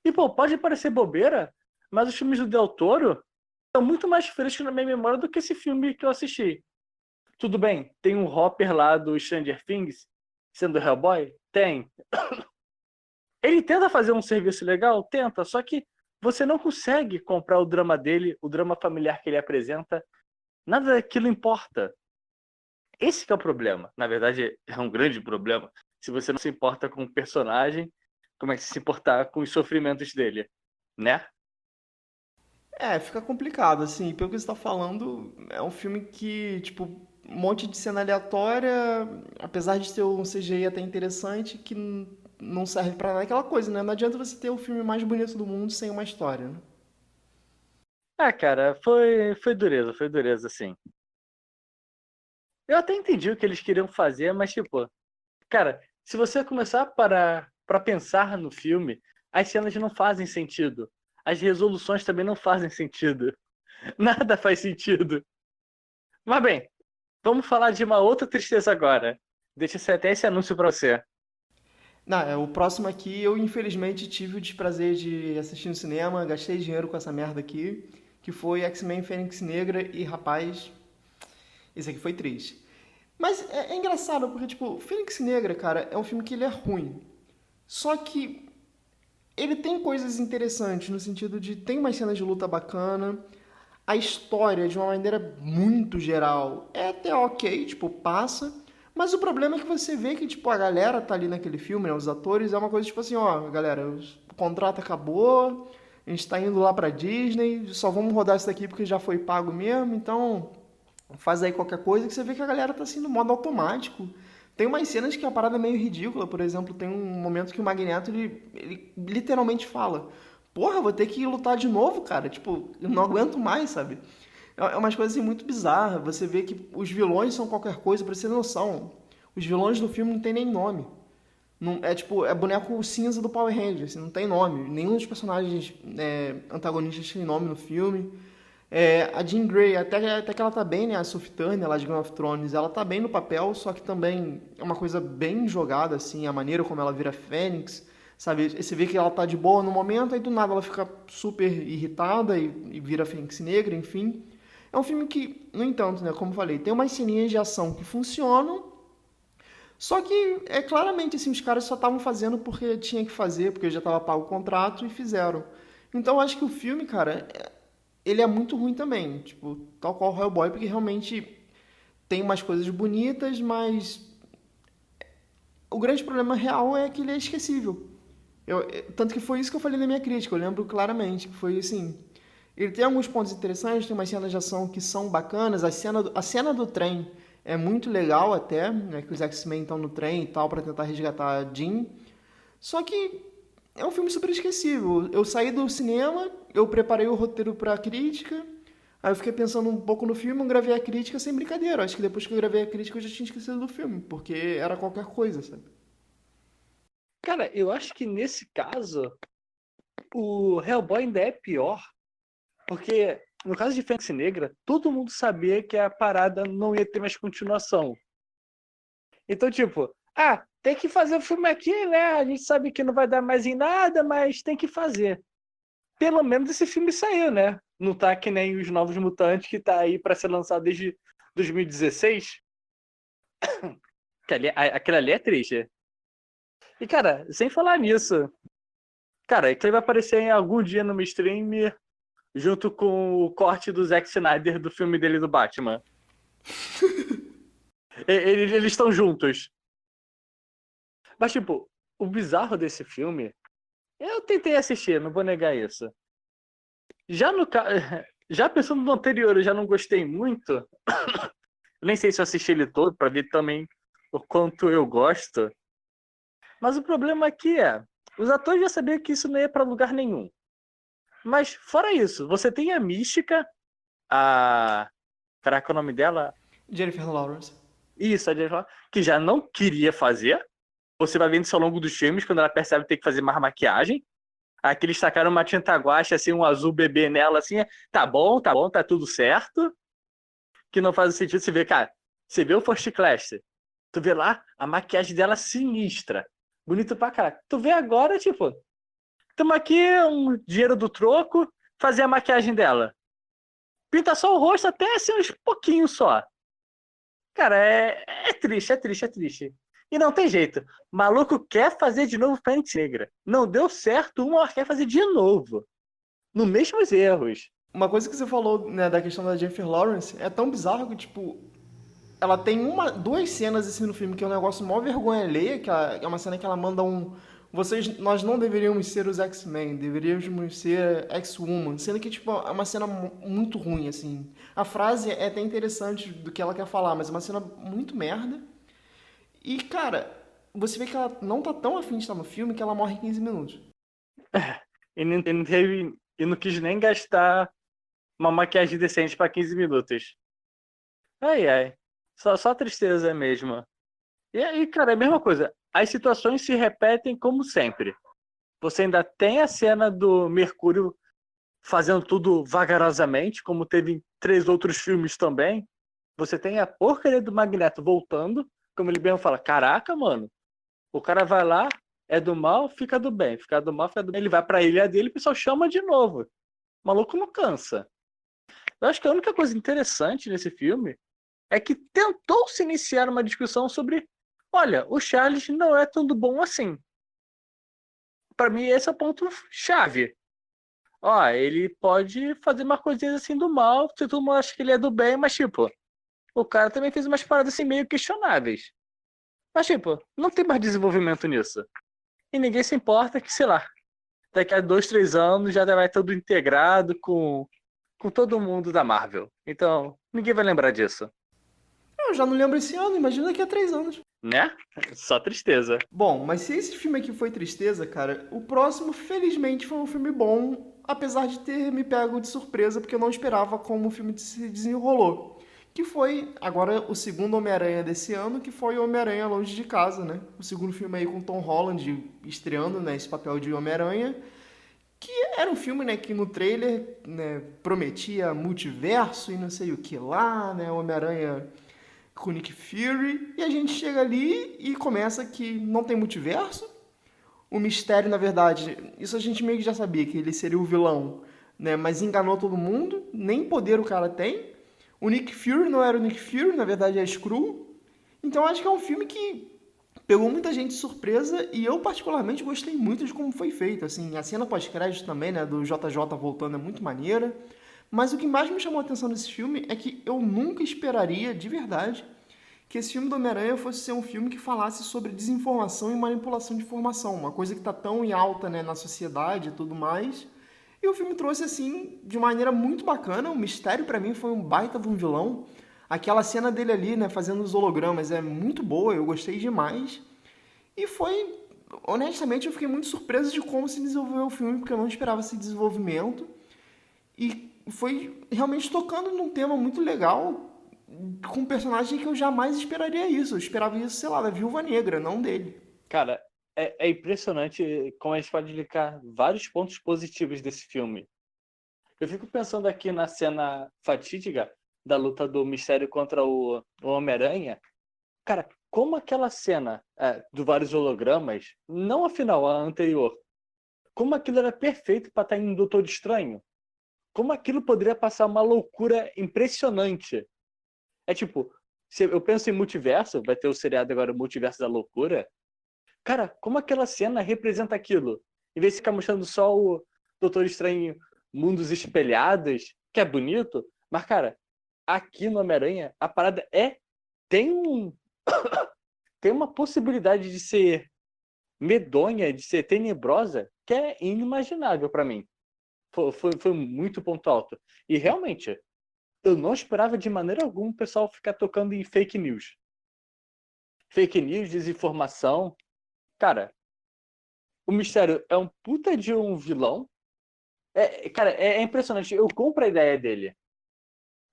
E, pô, pode parecer bobeira, mas os filmes do Del Toro estão muito mais frescos na minha memória do que esse filme que eu assisti. Tudo bem, tem um Hopper lá do Stranger Things, sendo Hellboy? Tem. Ele tenta fazer um serviço legal? Tenta, só que você não consegue comprar o drama dele, o drama familiar que ele apresenta, Nada daquilo importa. Esse que é o problema. Na verdade, é um grande problema. Se você não se importa com o personagem, como é que você se importar com os sofrimentos dele, né? É, fica complicado, assim, pelo que você tá falando, é um filme que, tipo, um monte de cena aleatória, apesar de ter um CGI até interessante, que não serve pra nada, aquela coisa, né? Não adianta você ter o filme mais bonito do mundo sem uma história, né? Ah, cara, foi dureza, assim. Eu até entendi o que eles queriam fazer, mas, tipo, cara, se você começar para pensar no filme, as cenas não fazem sentido. As resoluções também não fazem sentido. Nada faz sentido. Mas bem, vamos falar de uma outra tristeza agora. Deixa eu até esse anúncio pra você. Não, o próximo aqui eu infelizmente tive o desprazer de assistir no cinema, gastei dinheiro com essa merda aqui, que foi X-Men Fênix Negra e rapaz, esse aqui foi triste. Mas é engraçado porque, tipo, Fênix Negra, cara, é um filme que ele é ruim. Só que ele tem coisas interessantes no sentido de tem umas cenas de luta bacana, a história de uma maneira muito geral é até ok, tipo, passa, mas o problema é que você vê que, tipo, a galera tá ali naquele filme, né, os atores, é uma coisa tipo assim, ó, galera, o contrato acabou, a gente tá indo lá pra Disney, só vamos rodar isso daqui porque já foi pago mesmo, então faz aí qualquer coisa, que você vê que a galera tá assim no modo automático. Tem umas cenas que a parada é meio ridícula, por exemplo, tem um momento que o Magneto, ele literalmente fala, porra, vou ter que lutar de novo, cara, tipo, eu não aguento mais, sabe? É umas coisas assim muito bizarras, você vê que os vilões são qualquer coisa, pra você ter noção, os vilões do filme não tem nem nome. Não, é tipo, é boneco cinza do Power Rangers, assim, não tem nome. Nenhum dos personagens antagonistas tem nome no filme. A Jean Grey, até que ela tá bem, né? A Sophie Turner, lá de Game of Thrones, ela tá bem no papel, só que também é uma coisa bem jogada, assim, a maneira como ela vira Fênix, sabe? Você vê que ela tá de boa no momento, aí do nada ela fica super irritada e vira Fênix Negra, enfim. É um filme que, no entanto, né, como eu falei, tem umas ceninhas de ação que funcionam, só que é claramente assim, os caras só estavam fazendo porque tinha que fazer, porque já estava pago o contrato e fizeram. Então eu acho que o filme, cara, ele é muito ruim também, tipo, tal qual o Hellboy, porque realmente tem umas coisas bonitas, mas o grande problema real é que ele é esquecível. Tanto que foi isso que eu falei na minha crítica, eu lembro claramente, que foi assim, ele tem alguns pontos interessantes, tem umas cenas de ação que são bacanas, a cena do trem é muito legal até, né, que os X-Men estão no trem e tal, para tentar resgatar a Jean, só que é um filme super esquecível. Eu saí do cinema, eu preparei o roteiro pra crítica, aí eu fiquei pensando um pouco no filme, eu gravei a crítica sem brincadeira. Acho que depois que eu gravei a crítica eu já tinha esquecido do filme, porque era qualquer coisa, sabe? Cara, eu acho que nesse caso, o Hellboy ainda é pior, porque no caso de Fênix Negra, todo mundo sabia que a parada não ia ter mais continuação. Então, tipo, tem que fazer o filme aqui, né? A gente sabe que não vai dar mais em nada, mas tem que fazer. Pelo menos esse filme saiu, né? Não tá que nem os Novos Mutantes, que tá aí pra ser lançado desde 2016. Aquele ali é triste. E, cara, sem falar nisso, cara, aquele vai aparecer em algum dia no meu stream junto com o corte do Zack Snyder do filme dele do Batman. Eles estão juntos. Mas, tipo, o bizarro desse filme, eu tentei assistir, não vou negar isso. Já no já pensando no anterior, eu já não gostei muito. Nem sei se eu assisti ele todo pra ver também o quanto eu gosto. Mas o problema aqui os atores já sabiam que isso não ia pra lugar nenhum. Mas fora isso, você tem a Mística, a caraca, o nome dela? Jennifer Lawrence. Isso, a Jennifer, que já não queria fazer. Você vai vendo isso ao longo dos filmes, quando ela percebe que tem que fazer mais maquiagem. Aqui eles tacaram uma tinta guache, assim, um azul bebê nela, assim, tá bom, tá tudo certo. Que não faz sentido. Você vê, cara, você vê o First Class, tu vê lá a maquiagem dela sinistra. Bonito pra caralho. Tu vê agora, tipo, tamo aqui, um dinheiro do troco, fazer a maquiagem dela. Pinta só o rosto até assim uns pouquinhos só. Cara, é triste, é triste, é triste. E não tem jeito. Maluco quer fazer de novo Fênix Negra. Não deu certo, uma hora quer fazer de novo. Nos mesmos erros. Uma coisa que você falou, né, da questão da Jennifer Lawrence é tão bizarro que, tipo, ela tem duas cenas assim no filme que é um negócio mó vergonha alheia, é uma cena que ela manda nós não deveríamos ser os X-Men, deveríamos ser X-Woman. Sendo que, tipo, é uma cena muito ruim, assim. A frase é até interessante do que ela quer falar, mas é uma cena muito merda. E, cara, você vê que ela não tá tão afim de estar no filme que ela morre em 15 minutos. E não quis nem gastar uma maquiagem decente pra 15 minutos. Ai, ai. Só tristeza mesmo. E aí, cara, é a mesma coisa. As situações se repetem como sempre. Você ainda tem a cena do Mercúrio fazendo tudo vagarosamente, como teve em 3 outros filmes também. Você tem a porcaria do Magneto voltando, como ele mesmo fala, caraca, mano, o cara vai lá, é do mal, fica do bem, fica do mal, fica do bem. Ele vai pra ilha dele, o pessoal chama de novo. O maluco não cansa. Eu acho que a única coisa interessante nesse filme é que tentou se iniciar uma discussão sobre, olha, o Charles não é tudo bom assim. Para mim, esse é o ponto chave. Ó, ele pode fazer umas coisinhas assim do mal, se todo mundo acha que ele é do bem, mas tipo, o cara também fez umas paradas assim meio questionáveis. Mas tipo, não tem mais desenvolvimento nisso. E ninguém se importa que, sei lá, daqui a 2, 3 anos já vai tudo integrado com todo mundo da Marvel. Então, ninguém vai lembrar disso. Eu já não lembro esse ano, imagina daqui a 3 anos. Né? Só tristeza. Bom, mas se esse filme aqui foi tristeza, cara, o próximo, felizmente, foi um filme bom, apesar de ter me pego de surpresa, porque eu não esperava como o filme se desenrolou. Que foi, agora, o segundo Homem-Aranha desse ano, que foi o Homem-Aranha Longe de Casa, né? O segundo filme aí com Tom Holland estreando, né, esse papel de Homem-Aranha, que era um filme, né, que no trailer, né, prometia multiverso e não sei o que lá, né, Homem-Aranha com Nick Fury, e a gente chega ali e começa que não tem multiverso. O mistério, na verdade, isso a gente meio que já sabia, que ele seria o vilão, né? Mas enganou todo mundo, nem poder o cara tem. O Nick Fury não era o Nick Fury, na verdade é a Skrull. Então acho que é um filme que pegou muita gente de surpresa e eu particularmente gostei muito de como foi feito. Assim, a cena pós-crédito também, né, do JJ voltando é muito maneira. Mas o que mais me chamou a atenção nesse filme é que eu nunca esperaria, de verdade, que esse filme do Homem-Aranha fosse ser um filme que falasse sobre desinformação e manipulação de informação, uma coisa que está tão em alta, né, na sociedade e tudo mais. E o filme trouxe, assim, de maneira muito bacana. O Mistério, pra mim, foi um baita de um vilão. Aquela cena dele ali, né, fazendo os hologramas, é muito boa, eu gostei demais. E foi, honestamente, eu fiquei muito surpreso de como se desenvolveu o filme, porque eu não esperava esse desenvolvimento. E foi realmente tocando num tema muito legal, com um personagem que eu jamais esperaria isso. Eu esperava isso, sei lá, da Viúva Negra, não dele. Cara, é impressionante como a gente pode linkar vários pontos positivos desse filme. Eu fico pensando aqui na cena fatídica da luta do Mistério contra o Homem-Aranha. Cara, como aquela cena do vários hologramas, não a final, a anterior, como aquilo era perfeito para estar em Doutor Estranho. Como aquilo poderia passar uma loucura impressionante. É tipo, se eu penso em multiverso, vai ter o seriado agora, o Multiverso da Loucura. Cara, como aquela cena representa aquilo? Em vez de ficar mostrando só o Doutor Estranho mundos espelhados, que é bonito, mas, cara, aqui no Homem-Aranha, a parada tem um, tem uma possibilidade de ser medonha, de ser tenebrosa, que é inimaginável pra mim. Foi muito ponto alto. E realmente, eu não esperava de maneira alguma o pessoal ficar tocando em fake news. Fake news, desinformação. Cara, o Mistério é um puta de um vilão. Cara, é impressionante. Eu compro a ideia dele.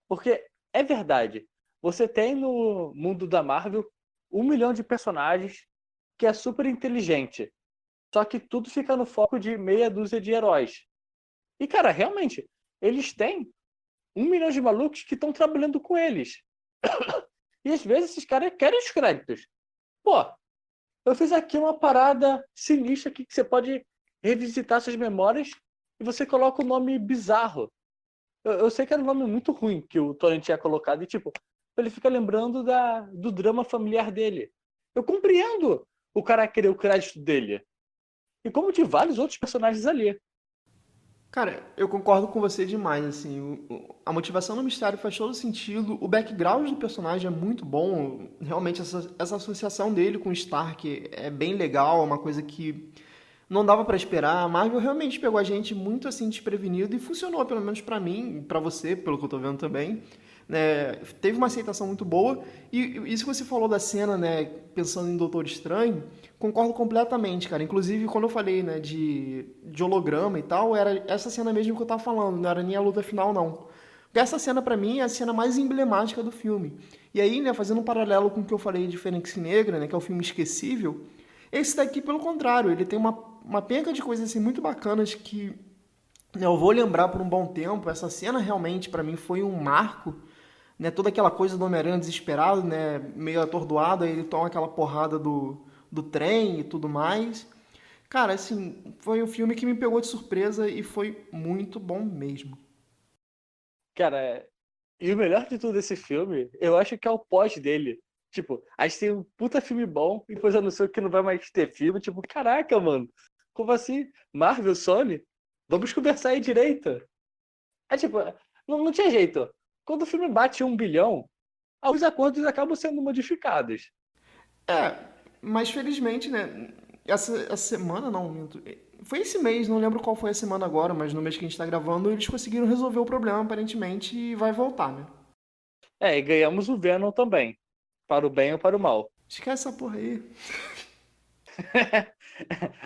Porque é verdade. Você tem no mundo da Marvel 1 milhão de personagens que é super inteligente. Só que tudo fica no foco de meia dúzia de heróis. E, cara, realmente, eles têm 1 milhão de malucos que estão trabalhando com eles. E às vezes esses caras querem os créditos. Pô, eu fiz aqui uma parada sinistra aqui que você pode revisitar suas memórias e você coloca um nome bizarro. Eu sei que era um nome muito ruim que o Tony tinha colocado e, tipo, ele fica lembrando do drama familiar dele. Eu compreendo o cara querer o crédito dele. E como de vários outros personagens ali. Cara, eu concordo com você demais, assim, a motivação do mistério faz todo sentido, o background do personagem é muito bom, realmente essa associação dele com o Stark é bem legal, é uma coisa que não dava pra esperar, a Marvel realmente pegou a gente muito assim desprevenido e funcionou, pelo menos pra mim, e pra você, pelo que eu tô vendo também, né? Teve uma aceitação muito boa e isso que você falou da cena, né, pensando em Doutor Estranho, concordo completamente, cara. Inclusive, quando eu falei, né, de holograma e tal, era essa cena mesmo que eu tava falando, não era nem a luta final, não. Porque essa cena, pra mim, é a cena mais emblemática do filme. E aí, né, fazendo um paralelo com o que eu falei de Fênix Negra, né, que é o filme esquecível, esse daqui, pelo contrário, ele tem uma penca de coisas assim muito bacanas que né, eu vou lembrar por um bom tempo. Essa cena realmente, pra mim, foi um marco, né? Toda aquela coisa do Homem-Aranha desesperado, né? Meio atordoado, aí ele toma aquela porrada do trem e tudo mais. Cara, assim, foi um filme que me pegou de surpresa e foi muito bom mesmo. Cara, e o melhor de tudo desse filme, eu acho que é o pós dele. Tipo, a gente tem um puta filme bom e depois anunciou que não vai mais ter filme. Tipo, caraca, mano. Como assim? Marvel, Sony? Vamos conversar aí direito. É tipo, não tinha jeito. Quando o filme bate 1 bilhão, alguns acordos acabam sendo modificados. É, mas felizmente, né? Essa semana, não, minto. Foi esse mês, não lembro qual foi a semana agora, mas no mês que a gente tá gravando, eles conseguiram resolver o problema aparentemente e vai voltar, né? É, e ganhamos o Venom também. Para o bem ou para o mal. Esquece essa porra aí.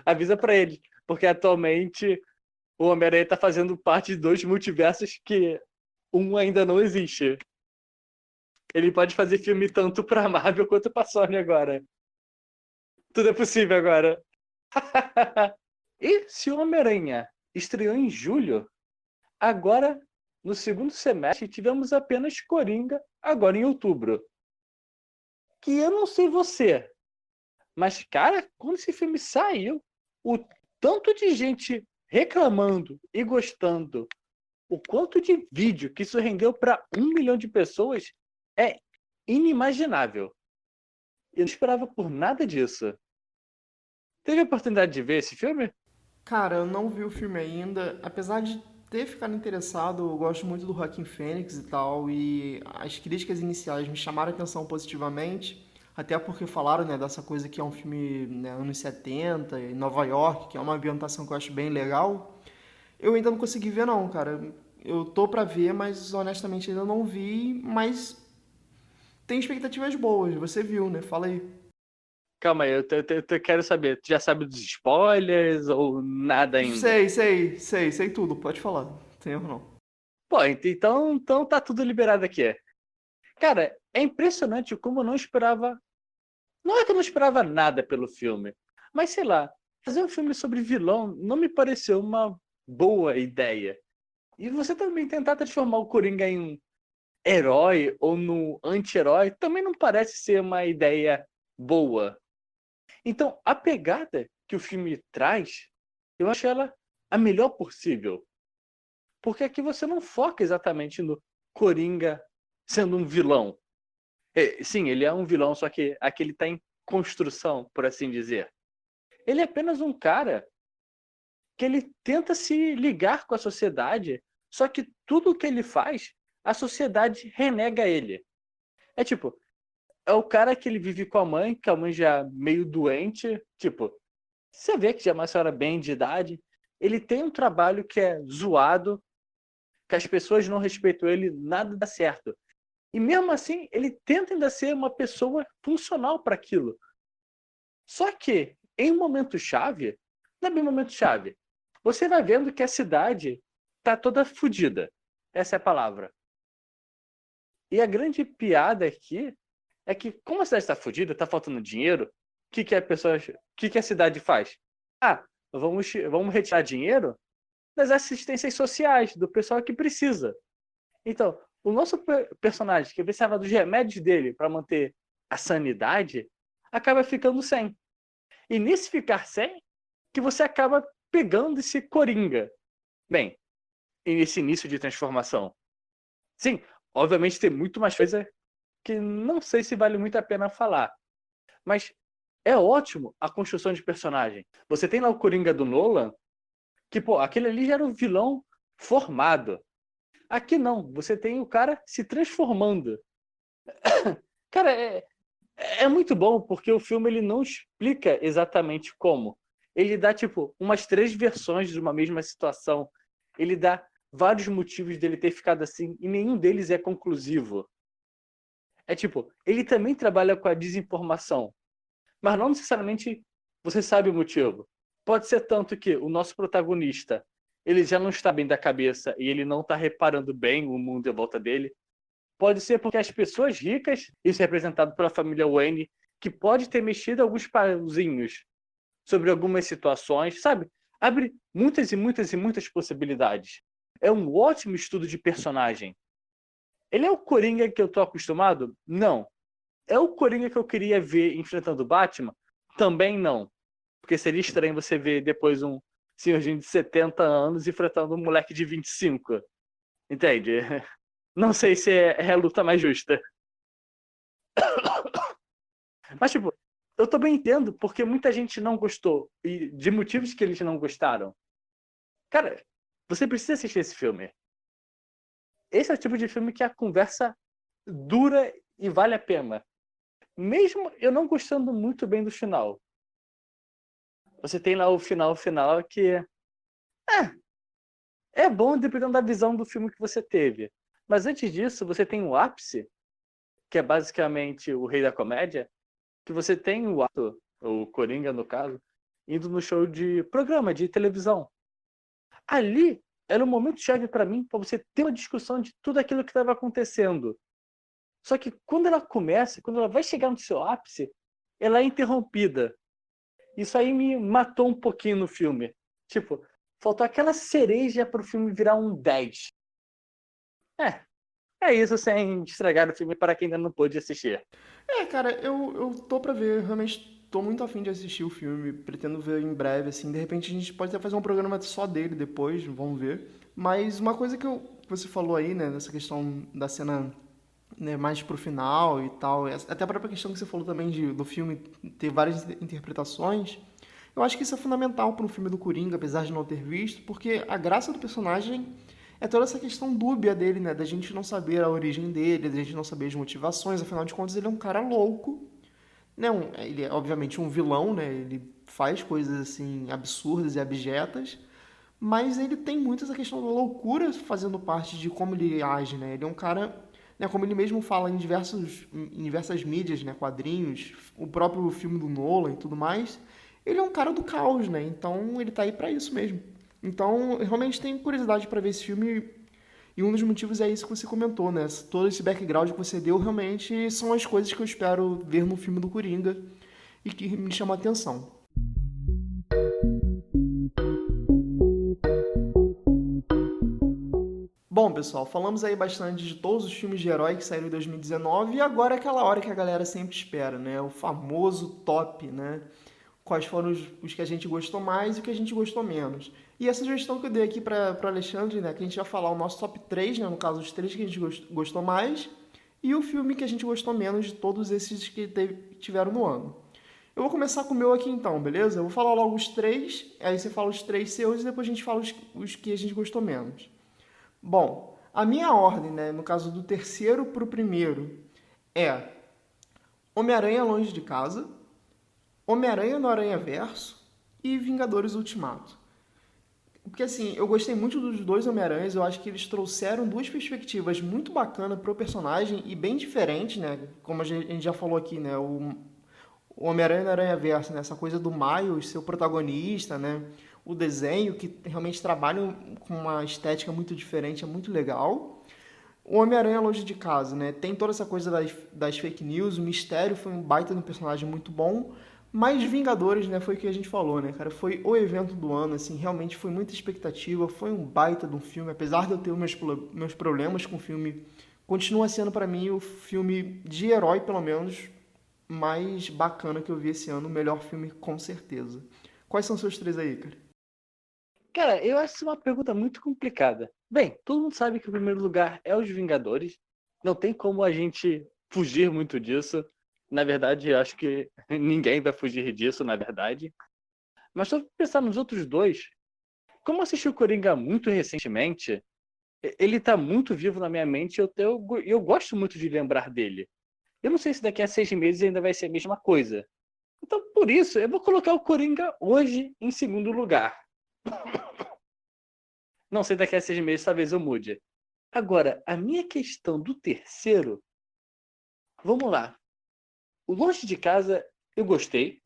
Avisa pra ele. Porque atualmente o Homem-Aranha tá fazendo parte de dois multiversos que um ainda não existe. Ele pode fazer filme tanto pra Marvel quanto pra Sony agora. Tudo é possível agora. E se o Homem-Aranha estreou em julho, agora no segundo semestre tivemos apenas Coringa, agora em outubro. Que eu não sei você, mas cara, quando esse filme saiu, o tanto de gente reclamando e gostando, o quanto de vídeo que isso rendeu para 1 milhão de pessoas é inimaginável. Eu não esperava por nada disso. Teve a oportunidade de ver esse filme? Cara, eu não vi o filme ainda. Apesar de ter ficado interessado, eu gosto muito do Joaquin Phoenix e tal, e as críticas iniciais me chamaram a atenção positivamente, até porque falaram, né, dessa coisa que é um filme, né, anos 70, em Nova York, que é uma ambientação que eu acho bem legal. Eu ainda não consegui ver não, cara. Eu tô pra ver, mas honestamente ainda não vi, mas tem expectativas boas. Você viu, né? Fala aí. Calma aí, eu quero saber. Tu já sabe dos spoilers ou nada ainda? Sei tudo, pode falar. Não tem erro não. Pô, então tá tudo liberado aqui. Cara, é impressionante como eu não esperava. Não é que eu não esperava nada pelo filme, mas sei lá, fazer um filme sobre vilão não me pareceu uma boa ideia. E você também tentar transformar o Coringa em um herói ou no anti-herói também não parece ser uma ideia boa. Então, a pegada que o filme traz, eu acho ela a melhor possível. Porque aqui você não foca exatamente no Coringa sendo um vilão. É, sim, ele é um vilão, só que aqui ele está em construção, por assim dizer. Ele é apenas um cara que ele tenta se ligar com a sociedade, só que tudo o que ele faz, a sociedade renega ele. É tipo, é o cara que ele vive com a mãe, que a mãe já é meio doente, tipo, você vê que já é uma senhora bem de idade, ele tem um trabalho que é zoado, que as pessoas não respeitam ele, nada dá certo. E mesmo assim, ele tenta ainda ser uma pessoa funcional para aquilo. Só que, em um momento chave, não é bem um momento chave, você vai vendo que a cidade tá toda fodida. Essa é a palavra. E a grande piada aqui é que, como a cidade está fodida, está faltando dinheiro, o que a cidade faz? Ah, vamos retirar dinheiro das assistências sociais, do pessoal que precisa. Então, o nosso personagem, que precisava dos remédios dele para manter a sanidade, acaba ficando sem. E nesse ficar sem, que você acaba pegando esse coringa. Bem, e nesse início de transformação. Sim, obviamente tem muito mais coisa que não sei se vale muito a pena falar. Mas é ótimo a construção de personagem. Você tem lá o Coringa do Nolan, Que, pô, aquele ali já era um vilão formado. Aqui não, você tem o cara se transformando. Cara, é muito bom porque o filme ele não explica exatamente como. Ele dá, tipo, umas 3 versões de uma mesma situação. Ele dá vários motivos dele ter ficado assim e nenhum deles é conclusivo. É tipo, ele também trabalha com a desinformação, mas não necessariamente você sabe o motivo. Pode ser tanto que o nosso protagonista, ele já não está bem da cabeça e ele não está reparando bem o mundo em volta dele. Pode ser porque as pessoas ricas, isso é representado pela família Wayne, que pode ter mexido alguns pauzinhos sobre algumas situações, sabe? Abre muitas e muitas e muitas possibilidades. É um ótimo estudo de personagem. Ele é o Coringa que eu tô acostumado? Não. É o Coringa que eu queria ver enfrentando o Batman? Também não. Porque seria estranho você ver depois um senhorzinho de 70 anos enfrentando um moleque de 25. Entende? Não sei se é a luta mais justa. Mas, tipo, eu também entendo porque muita gente não gostou. E de motivos que eles não gostaram. Cara, você precisa assistir esse filme. Esse é o tipo de filme que a conversa dura e vale a pena. Mesmo eu não gostando muito bem do final. Você tem lá o final que é bom dependendo da visão do filme que você teve. Mas antes disso, você tem o ápice, que é basicamente o rei da comédia, que você tem o ato, o Coringa no caso, indo no show de programa de televisão. Ali era um momento chave para mim, para você ter uma discussão de tudo aquilo que estava acontecendo. Só que quando ela começa, quando ela vai chegar no seu ápice, ela é interrompida. Isso aí me matou um pouquinho no filme. Tipo, faltou aquela cereja para o filme virar um 10. É, é isso sem estragar o filme para quem ainda não pôde assistir. Cara, eu tô pra ver, realmente tô muito afim de assistir o filme, pretendo ver em breve, assim, de repente a gente pode até fazer um programa só dele depois, vamos ver. Mas uma coisa que você falou aí, né, nessa questão da cena, né, mais pro final e tal, até a própria questão que você falou também do filme ter várias interpretações, eu acho que isso é fundamental para um filme do Coringa, apesar de não ter visto, porque a graça do personagem é toda essa questão dúbia dele, né? Da gente não saber a origem dele, da gente não saber as motivações, afinal de contas ele é um cara louco, né? Ele é obviamente um vilão, né? Ele faz coisas assim absurdas e abjetas, mas ele tem muito essa questão da loucura fazendo parte de como ele age, né? Ele é um cara, né, como ele mesmo fala em diversas mídias, né, quadrinhos, o próprio filme do Nolan e tudo mais, ele é um cara do caos, né? Então ele tá aí pra isso mesmo. Então, eu realmente tenho curiosidade pra ver esse filme e um dos motivos é isso que você comentou, né? Todo esse background que você deu realmente são as coisas que eu espero ver no filme do Coringa e que me chamam a atenção. Bom, pessoal, falamos aí bastante de todos os filmes de herói que saíram em 2019 e agora é aquela hora que a galera sempre espera, né? O famoso top, né? Quais foram os que a gente gostou mais e o que a gente gostou menos. E a sugestão que eu dei aqui para o Alexandre, né? Que a gente vai falar o nosso top 3, né? No caso, os três que a gente gostou mais e o filme que a gente gostou menos de todos esses que tiveram no ano. Eu vou começar com o meu aqui então, beleza? Eu vou falar logo os três, aí você fala os três seus e depois a gente fala os que a gente gostou menos. Bom, a minha ordem, né, no caso do terceiro para o primeiro, é Homem-Aranha Longe de Casa, Homem-Aranha no Aranha-Verso e Vingadores Ultimato. Porque assim, eu gostei muito dos dois Homem-Aranhas, eu acho que eles trouxeram duas perspectivas muito bacanas pro personagem e bem diferentes, né? Como a gente já falou aqui, né? O Homem-Aranha no Aranha-Verso, né? Essa coisa do Miles ser o protagonista, né? O desenho, que realmente trabalha com uma estética muito diferente, é muito legal. O Homem-Aranha Longe de Casa, né? Tem toda essa coisa das fake news, o mistério foi um baita de um personagem muito bom. Mas Vingadores, né, foi o que a gente falou, né, cara? Foi o evento do ano, assim, realmente foi muita expectativa, foi um baita de um filme. Apesar de eu ter meus problemas com o filme, continua sendo pra mim o filme de herói, pelo menos, mais bacana que eu vi esse ano. O melhor filme, com certeza. Quais são seus três aí, cara? Cara, eu acho isso uma pergunta muito complicada. Bem, todo mundo sabe que o primeiro lugar é os Vingadores. Não tem como a gente fugir muito disso. Na verdade, eu acho que ninguém vai fugir disso, na verdade. Mas só pensar nos outros dois, como eu assisti o Coringa muito recentemente, ele tá muito vivo na minha mente e eu gosto muito de lembrar dele. Eu não sei se daqui a 6 meses ainda vai ser a mesma coisa. Então, por isso, eu vou colocar o Coringa hoje em segundo lugar. Não sei, daqui a 6 meses talvez eu mude. Agora, a minha questão do terceiro, vamos lá. O Longe de Casa, eu gostei.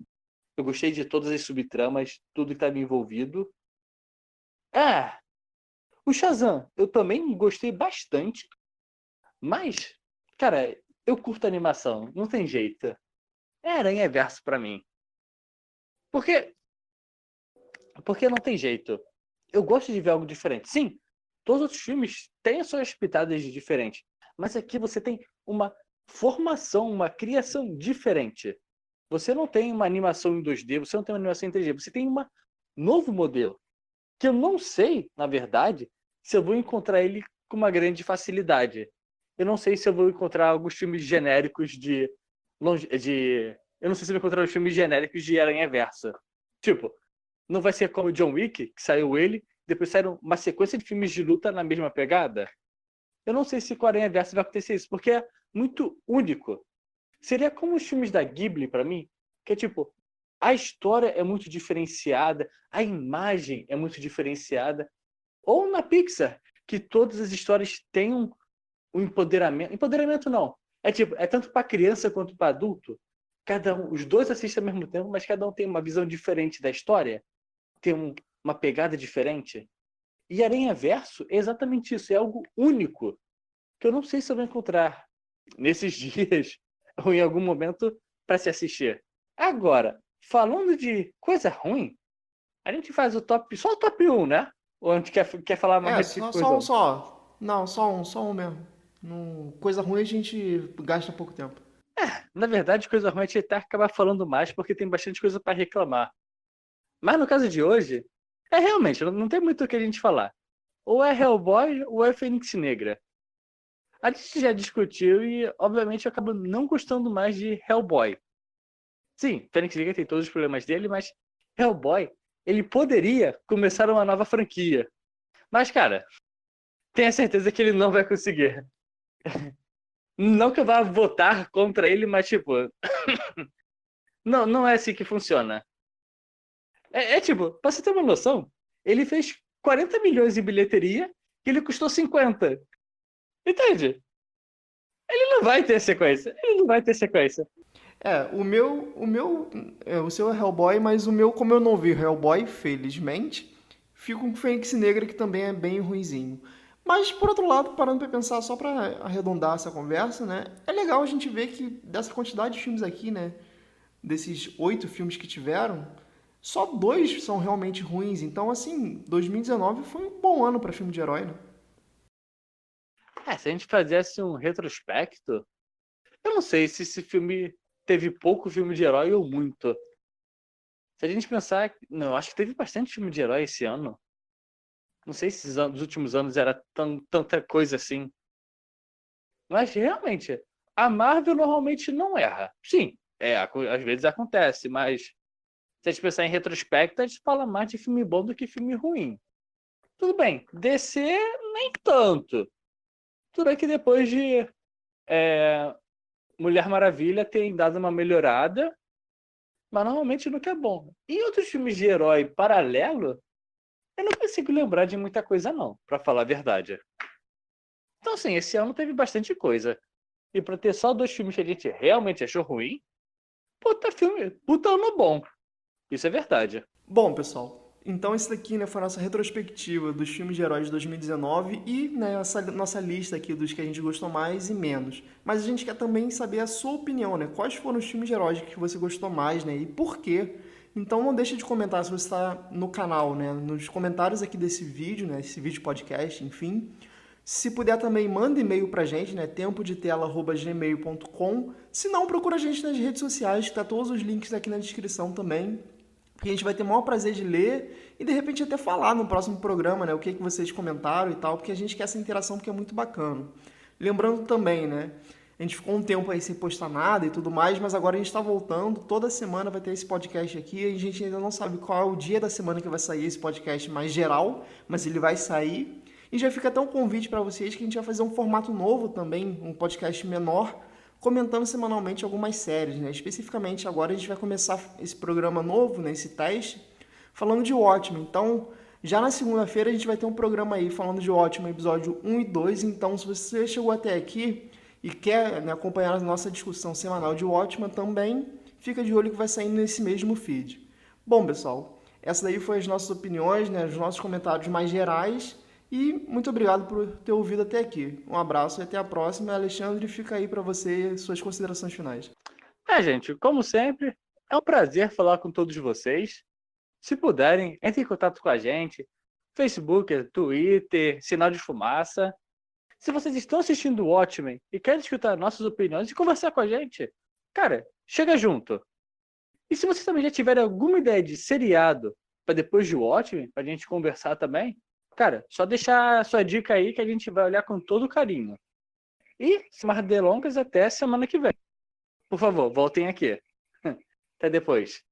Eu gostei de todas as subtramas, tudo que estava envolvido. O Shazam, eu também gostei bastante. Mas, cara, eu curto animação, não tem jeito. É Aranha-Verso pra mim. Porque, porque não tem jeito. Eu gosto de ver algo diferente. Sim, todos os outros filmes têm as suas pitadas de diferente. Mas aqui você tem uma formação, uma criação diferente. Você não tem uma animação em 2D, você não tem uma animação em 3D. Você tem um novo modelo. Que eu não sei, na verdade, se eu vou encontrar ele com uma grande facilidade. Eu não sei se eu vou encontrar alguns filmes genéricos eu não sei se eu vou encontrar os filmes genéricos de Aranha-Verso. Tipo, não vai ser como John Wick, que saiu ele, depois saíram uma sequência de filmes de luta na mesma pegada. Eu não sei se com Aranha-Verso vai acontecer isso, porque é muito único. Seria como os filmes da Ghibli, pra mim, que é tipo, a história é muito diferenciada, a imagem é muito diferenciada. Ou na Pixar, que todas as histórias têm um empoderamento. Empoderamento não. É tipo, é tanto para criança quanto para adulto. Os dois assistem ao mesmo tempo, mas cada um tem uma visão diferente da história, tem uma pegada diferente. E Aranha-Verso é exatamente isso, é algo único que eu não sei se eu vou encontrar nesses dias ou em algum momento para se assistir. Agora, falando de coisa ruim, a gente faz só o top 1, né? Ou a gente quer falar É, mais de só coisa? um só. Não, só um mesmo. Coisa ruim a gente gasta pouco tempo. Na verdade, coisa ruim a gente até acabar falando mais porque tem bastante coisa para reclamar. Mas no caso de hoje, realmente, não tem muito o que a gente falar. Ou é Hellboy ou é Fênix Negra. A gente já discutiu e, obviamente, eu acabo não gostando mais de Hellboy. Sim, Fênix Negra tem todos os problemas dele, mas Hellboy, ele poderia começar uma nova franquia. Mas, cara, tenha certeza que ele não vai conseguir. Não que eu vá votar contra ele, mas, tipo, não é assim que funciona. Tipo, pra você ter uma noção, ele fez 40 milhões em bilheteria e ele custou 50. Entende? Ele não vai ter sequência. Ele não vai ter sequência. O seu é Hellboy, mas o meu, como eu não vi Hellboy, felizmente, fico com o Fênix Negra, que também é bem ruinzinho. Mas, por outro lado, parando pra pensar, só pra arredondar essa conversa, né? É legal a gente ver que dessa quantidade de filmes aqui, né? Desses 8 filmes que tiveram, só 2 são realmente ruins. Então, assim, 2019 foi um bom ano pra filme de herói, né? Se a gente fizesse um retrospecto, eu não sei se esse filme teve pouco filme de herói ou muito. Se a gente pensar, não, acho que teve bastante filme de herói esse ano. Não sei se os últimos anos era tanta coisa assim. Mas realmente, a Marvel normalmente não erra. Sim, às vezes acontece, mas se a gente pensar em retrospecto, a gente fala mais de filme bom do que filme ruim. Tudo bem, DC nem tanto. Tudo bem que depois de Mulher Maravilha tem dado uma melhorada, mas normalmente nunca é bom. E outros filmes de herói paralelo, eu não consigo lembrar de muita coisa não, pra falar a verdade. Então, assim, esse ano teve bastante coisa. E pra ter só 2 filmes que a gente realmente achou ruim, puta ano bom. Isso é verdade. Bom, pessoal, então esse daqui, né, foi a nossa retrospectiva dos filmes de heróis de 2019 e, né, essa nossa lista aqui dos que a gente gostou mais e menos. Mas a gente quer também saber a sua opinião, né? Quais foram os filmes de heróis que você gostou mais, né? E por quê? Então não deixe de comentar se você está no canal, né? Nos comentários aqui desse vídeo, né? Esse vídeo podcast, enfim. Se puder também, manda e-mail pra gente, né? tempodetela@gmail.com. Se não, procura a gente nas redes sociais, que tá todos os links aqui na descrição também. Porque a gente vai ter o maior prazer de ler e de repente até falar no próximo programa, né? O que vocês comentaram e tal, porque a gente quer essa interação porque é muito bacana. Lembrando também, né? A gente ficou um tempo aí sem postar nada e tudo mais, mas agora a gente está voltando. Toda semana vai ter esse podcast aqui. A gente ainda não sabe qual é o dia da semana que vai sair esse podcast mais geral, mas ele vai sair. E já fica até um convite para vocês que a gente vai fazer um formato novo também, um podcast menor, comentando semanalmente algumas séries, né? Especificamente agora a gente vai começar esse programa novo, né, esse teste, falando de Watchmen. Então, já na segunda-feira a gente vai ter um programa aí falando de Watchmen, episódio 1 e 2. Então, se você chegou até aqui e quer, né, acompanhar a nossa discussão semanal de Watchmen também, fica de olho que vai sair nesse mesmo feed. Bom, pessoal, essa daí foi as nossas opiniões, né, os nossos comentários mais gerais. E muito obrigado por ter ouvido até aqui. Um abraço e até a próxima. Alexandre, fica aí para você suas considerações finais. Gente, como sempre, é um prazer falar com todos vocês. Se puderem, entre em contato com a gente. Facebook, Twitter, Sinal de Fumaça. Se vocês estão assistindo o Watchmen e querem escutar nossas opiniões e conversar com a gente, cara, chega junto. E se vocês também já tiverem alguma ideia de seriado para depois de Watchmen, pra gente conversar também, cara, só deixar a sua dica aí que a gente vai olhar com todo carinho. E, sem mais delongas, até semana que vem. Por favor, voltem aqui. Até depois.